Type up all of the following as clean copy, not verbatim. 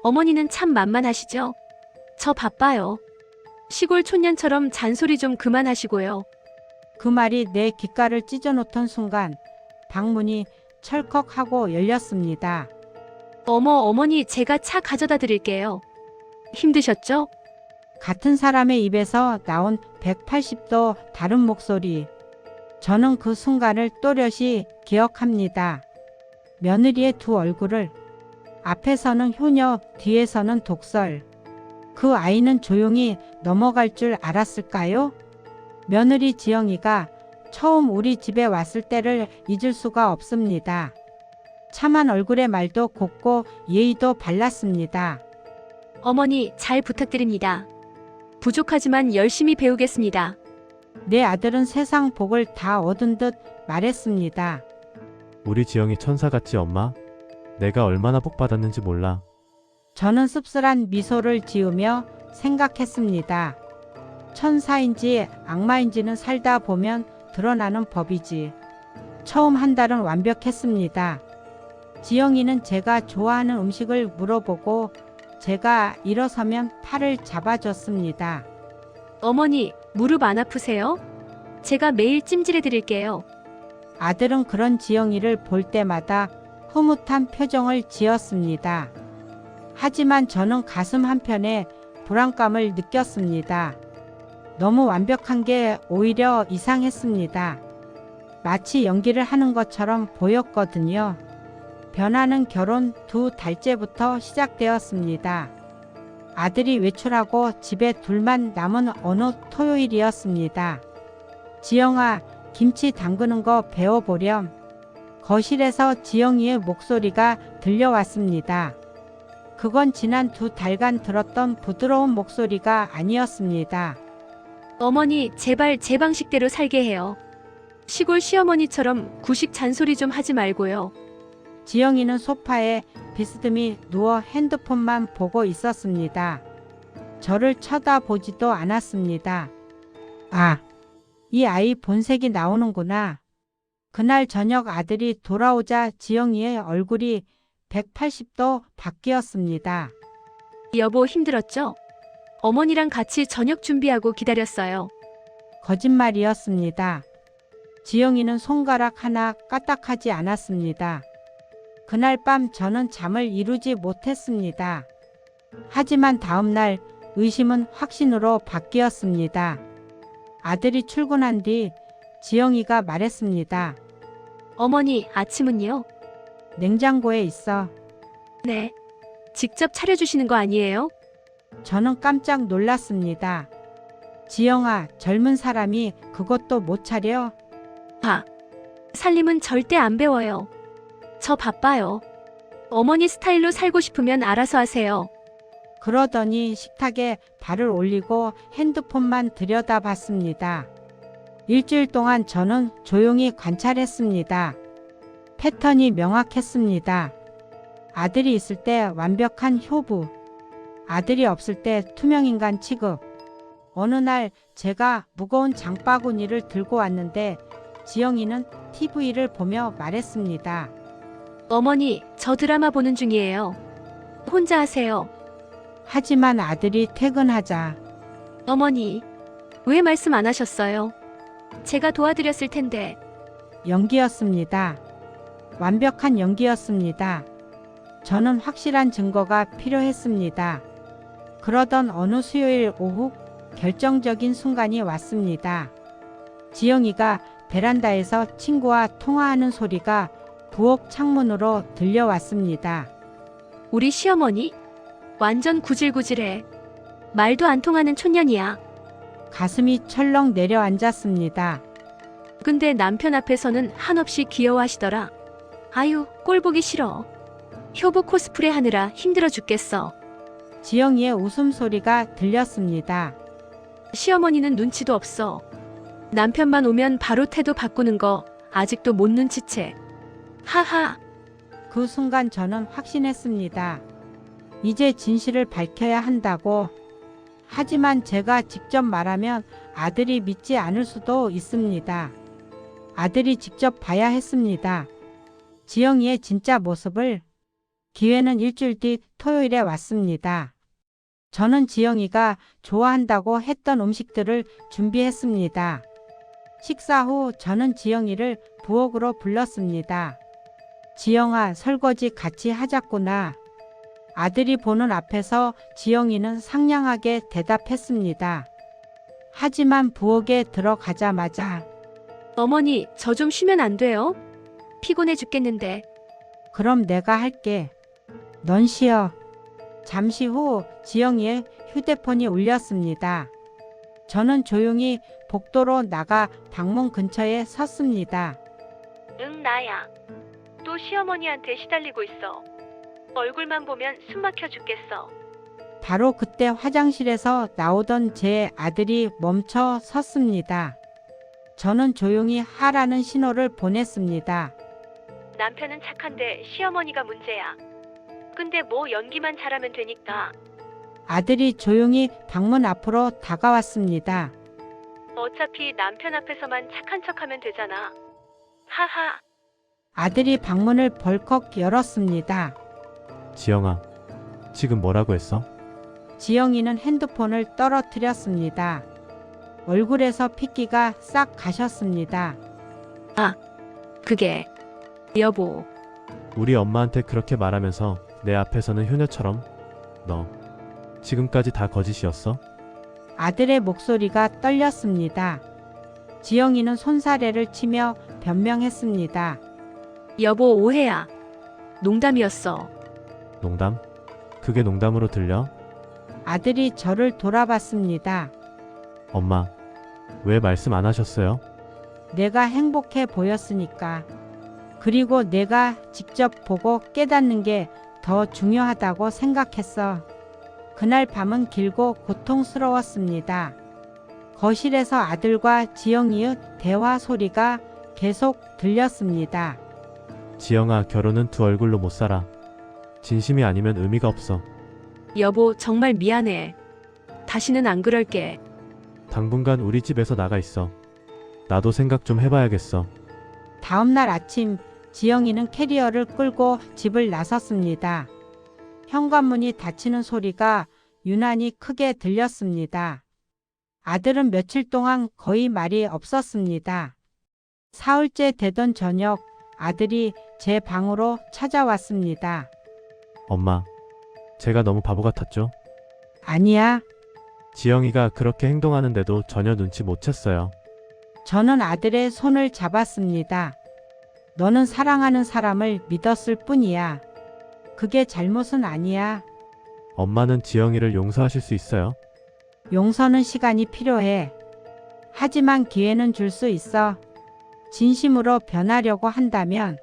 어머니는 참 만만하시죠? 저 바빠요. 시골 촌년처럼 잔소리 좀 그만하시고요. 그 말이 내 귓가를 찢어놓던 순간 방문이 철컥하고 열렸습니다. 어머니, 제가 차 가져다 드릴게요. 힘드셨죠? 같은 사람의 입에서 나온 180도 다른 목소리. 저는 그 순간을 또렷이 기억합니다. 며느리의 두 얼굴을, 앞에서는 효녀, 뒤에서는 독설. 그 아이는 조용히 넘어갈 줄 알았을까요? 며느리 지영이가 처음 우리 집에 왔을 때를 잊을 수가 없습니다. 참한 얼굴에 말도 곱고 예의도 발랐습니다. 어머니, 잘 부탁드립니다. 부족하지만 열심히 배우겠습니다. 내 아들은 세상 복을 다 얻은 듯 말했습니다. 우리 지영이 천사같지 엄마? 내가 얼마나 복 받았는지 몰라. 저는 씁쓸한 미소를 지으며 생각했습니다. 천사인지 악마인지는 살다 보면 드러나는 법이지. 처음 한 달은 완벽했습니다. 지영이는 제가 좋아하는 음식을 물어보고 제가 일어서면 팔을 잡아줬습니다. 어머니, 무릎 안 아프세요? 제가 매일 찜질해 드릴게요. 아들은 그런 지영이를 볼 때마다 흐뭇한 표정을 지었습니다. 하지만 저는 가슴 한편에 불안감을 느꼈습니다. 너무 완벽한 게 오히려 이상했습니다. 마치 연기를 하는 것처럼 보였거든요. 변하는 결혼 2달째부터 시작되었습니다. 아들이 외출하고 집에 둘만 남은 어느 토요일이었습니다. 지영아, 김치 담그는 거 배워보렴. 거실에서 지영이의 목소리가 들려왔습니다. 그건 지난 2달간 들었던 부드러운 목소리가 아니었습니다. 어머니, 제발 제 방식대로 살게 해요. 시골 시어머니처럼 구식 잔소리 좀 하지 말고요. 지영이는 소파에 비스듬히 누워 핸드폰만 보고 있었습니다. 저를 쳐다보지도 않았습니다. 아, 이 아이 본색이 나오는구나. 그날 저녁 아들이 돌아오자 지영이의 얼굴이 180도 바뀌었습니다. 여보, 힘들었죠? 어머니랑 같이 저녁 준비하고 기다렸어요. 거짓말이었습니다. 지영이는 손가락 하나 까딱하지 않았습니다. 그날 밤 저는 잠을 이루지 못했습니다. 하지만 다음날 의심은 확신으로 바뀌었습니다. 아들이 출근한 뒤 지영이가 말했습니다. 어머니, 아침은요? 냉장고에 있어. 네. 직접 차려주시는 거 아니에요? 저는 깜짝 놀랐습니다. 지영아, 젊은 사람이 그것도 못 차려? 살림은 절대 안 배워요. 저 바빠요. 어머니 스타일로 살고 싶으면 알아서 하세요. 그러더니 식탁에 발을 올리고 핸드폰만 들여다봤습니다. 일주일 동안 저는 조용히 관찰했습니다. 패턴이 명확했습니다. 아들이 있을 때 완벽한 효부, 아들이 없을 때 투명인간 취급. 어느 날 제가 무거운 장바구니를 들고 왔는데 지영이는 TV를 보며 말했습니다. 어머니, 저 드라마 보는 중이에요. 혼자 하세요. 하지만 아들이 퇴근하자 어머니, 왜 말씀 안 하셨어요? 제가 도와드렸을 텐데. 연기였습니다. 완벽한 연기였습니다. 저는 확실한 증거가 필요했습니다. 그러던 어느 수요일 오후 결정적인 순간이 왔습니다. 지영이가 베란다에서 친구와 통화하는 소리가 부엌 창문으로 들려왔습니다. 우리 시어머니? 완전 구질구질해. 말도 안 통하는 촌년이야. 가슴이 철렁 내려앉았습니다. 근데 남편 앞에서는 한없이 귀여워하시더라. 아유, 꼴 보기 싫어. 효부 코스프레 하느라 힘들어 죽겠어. 지영이의 웃음소리가 들렸습니다. 시어머니는 눈치도 없어. 남편만 오면 바로 태도 바꾸는 거 아직도 못 눈치채. 하하. 그 순간 저는 확신했습니다. 이제 진실을 밝혀야 한다고. 하지만 제가 직접 말하면 아들이 믿지 않을 수도 있습니다. 아들이 직접 봐야 했습니다. 지영이의 진짜 모습을. 기회는 일주일 뒤 토요일에 왔습니다. 저는 지영이가 좋아한다고 했던 음식들을 준비했습니다. 식사 후 저는 지영이를 부엌으로 불렀습니다. 지영아, 설거지 같이 하자꾸나. 아들이 보는 앞에서 지영이는 상냥하게 대답했습니다. 하지만 부엌에 들어가자마자 어머니, 저 좀 쉬면 안 돼요? 피곤해 죽겠는데. 그럼 내가 할게. 넌 쉬어. 잠시 후 지영이의 휴대폰이 울렸습니다. 저는 조용히 복도로 나가 방문 근처에 섰습니다. 응, 나야. 또 시어머니한테 시달리고 있어. 얼굴만 보면 숨 막혀 죽겠어. 바로 그때 화장실에서 나오던 제 아들이 멈춰 섰습니다. 저는 조용히 하라는 신호를 보냈습니다. 남편은 착한데 시어머니가 문제야. 근데 뭐 연기만 잘하면 되니까. 아들이 조용히 방문 앞으로 다가왔습니다. 어차피 남편 앞에서만 착한 척하면 되잖아. 하하. 아들이 방문을 벌컥 열었습니다. 지영아, 지금 뭐라고 했어? 지영이는 핸드폰을 떨어뜨렸습니다. 얼굴에서 핏기가 싹 가셨습니다. 그게 여보. 우리 엄마한테 그렇게 말하면서 내 앞에서는 효녀처럼 너 지금까지 다 거짓이었어? 아들의 목소리가 떨렸습니다. 지영이는 손사래를 치며 변명했습니다. 여보, 오해야. 농담이었어. 농담? 그게 농담으로 들려? 아들이 저를 돌아봤습니다. 엄마, 왜 말씀 안 하셨어요? 내가 행복해 보였으니까. 그리고 내가 직접 보고 깨닫는 게 더 중요하다고 생각했어. 그날 밤은 길고 고통스러웠습니다. 거실에서 아들과 지영이의 대화 소리가 계속 들렸습니다. 지영아, 결혼은 두 얼굴로 못 살아. 진심이 아니면 의미가 없어. 여보, 정말 미안해. 다시는 안 그럴게. 당분간 우리 집에서 나가 있어. 나도 생각 좀 해봐야겠어. 다음날 아침 지영이는 캐리어를 끌고 집을 나섰습니다. 현관문이 닫히는 소리가 유난히 크게 들렸습니다. 아들은 며칠 동안 거의 말이 없었습니다. 사흘째 되던 저녁 아들이 제 방으로 찾아왔습니다. 엄마, 제가 너무 바보 같았죠? 아니야. 지영이가 그렇게 행동하는데도 전혀 눈치 못 챘어요. 저는 아들의 손을 잡았습니다. 너는 사랑하는 사람을 믿었을 뿐이야. 그게 잘못은 아니야. 엄마는 지영이를 용서하실 수 있어요? 용서는 시간이 필요해. 하지만 기회는 줄 수 있어. 진심으로 변하려고 한다면.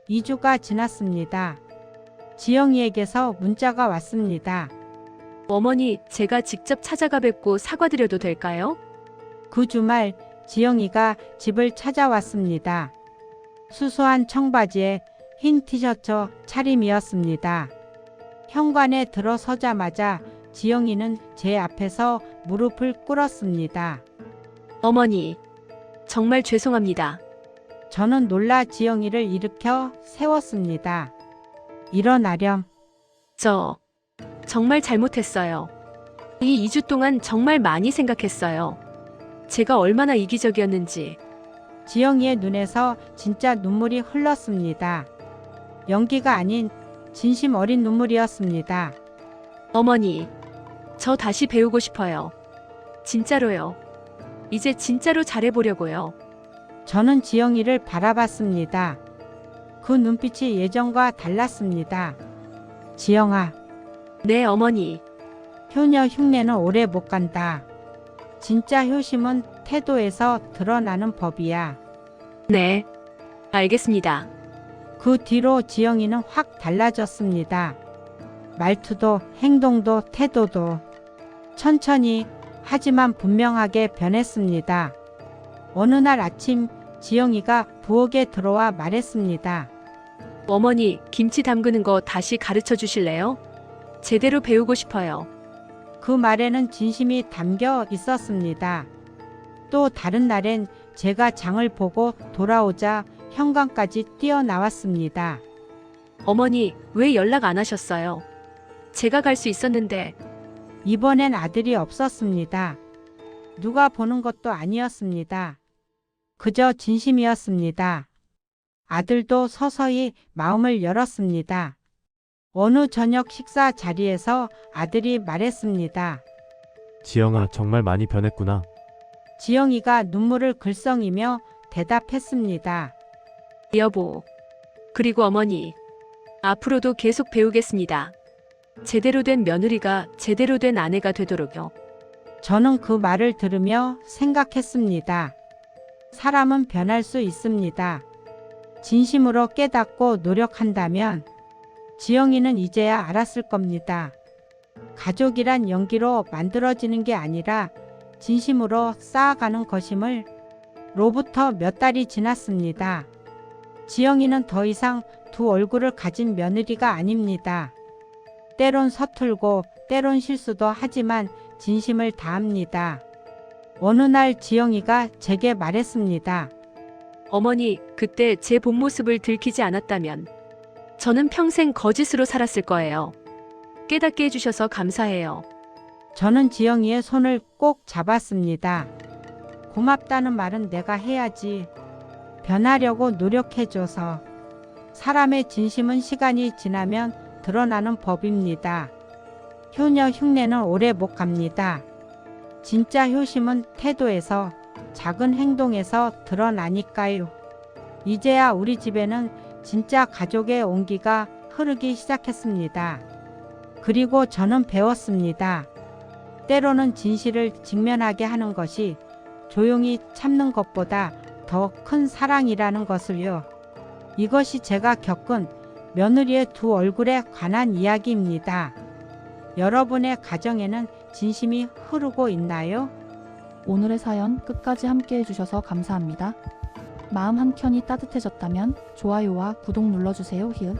2주가 지났습니다. 지영이에게서 문자가 왔습니다. 어머니, 제가 직접 찾아가 뵙고 사과드려도 될까요? 그 주말 지영이가 집을 찾아왔습니다. 수수한 청바지에 흰 티셔츠 차림이었습니다. 현관에 들어서자마자 지영이는 제 앞에서 무릎을 꿇었습니다. 어머니, 정말 죄송합니다. 저는 놀라 지영이를 일으켜 세웠습니다. 일어나렴. 저 정말 잘못했어요. 이 2주 동안 정말 많이 생각했어요. 제가 얼마나 이기적이었는지. 지영이의 눈에서 진짜 눈물이 흘렀습니다. 연기가 아닌 진심 어린 눈물이었습니다. 어머니, 저 다시 배우고 싶어요. 진짜로요. 이제 진짜로 잘해보려고요. 저는 지영이를 바라봤습니다. 그 눈빛이 예전과 달랐습니다. 지영아, 네, 어머니. 효녀 흉내는 오래 못 간다. 진짜 효심은 태도에서 드러나는 법이야. 네, 알겠습니다. 그 뒤로 지영이는 확 달라졌습니다. 말투도 행동도 태도도 천천히 하지만 분명하게 변했습니다. 어느 날 아침 지영이가 부엌에 들어와 말했습니다. 어머니, 김치 담그는 거 다시 가르쳐 주실래요? 제대로 배우고 싶어요. 그 말에는 진심이 담겨 있었습니다. 또 다른 날엔 제가 장을 보고 돌아오자 현관까지 뛰어나왔습니다. 어머니, 왜 연락 안 하셨어요? 제가 갈 수 있었는데. 이번엔 아들이 없었습니다. 누가 보는 것도 아니었습니다. 그저 진심이었습니다. 아들도 서서히 마음을 열었습니다. 어느 저녁 식사 자리에서 아들이 말했습니다. 지영아, 정말 많이 변했구나. 지영이가 눈물을 글썽이며 대답했습니다. 여보. 그리고 어머니. 앞으로도 계속 배우겠습니다. 제대로 된 며느리가 제대로 된 아내가 되도록요. 저는 그 말을 들으며 생각했습니다. 사람은 변할 수 있습니다. 진심으로 깨닫고 노력한다면 지영이는 이제야 알았을 겁니다. 가족이란 연기로 만들어지는 게 아니라 진심으로 쌓아가는 것임을. 로부터 몇 달이 지났습니다. 지영이는 더 이상 두 얼굴을 가진 며느리가 아닙니다. 때론 서툴고 때론 실수도 하지만 진심을 다합니다. 어느 날 지영이가 제게 말했습니다. 어머니, 그때 제 본 모습을 들키지 않았다면 저는 평생 거짓으로 살았을 거예요. 깨닫게 해주셔서 감사해요. 저는 지영이의 손을 꼭 잡았습니다. 고맙다는 말은 내가 해야지. 변하려고 노력해줘서. 사람의 진심은 시간이 지나면 드러나는 법입니다. 효녀 흉내는 오래 못 갑니다. 진짜 효심은 태도에서, 작은 행동에서 드러나니까요. 이제야 우리 집에는 진짜 가족의 온기가 흐르기 시작했습니다. 그리고 저는 배웠습니다. 때로는 진실을 직면하게 하는 것이 조용히 참는 것보다 더 큰 사랑이라는 것을요. 이것이 제가 겪은 며느리의 두 얼굴에 관한 이야기입니다. 여러분의 가정에는 진심이 흐르고 있나요? 오늘의 사연 끝까지 함께 해주셔서 감사합니다. 마음 한켠이 따뜻해졌다면 좋아요와 구독 눌러주세요. 히읗.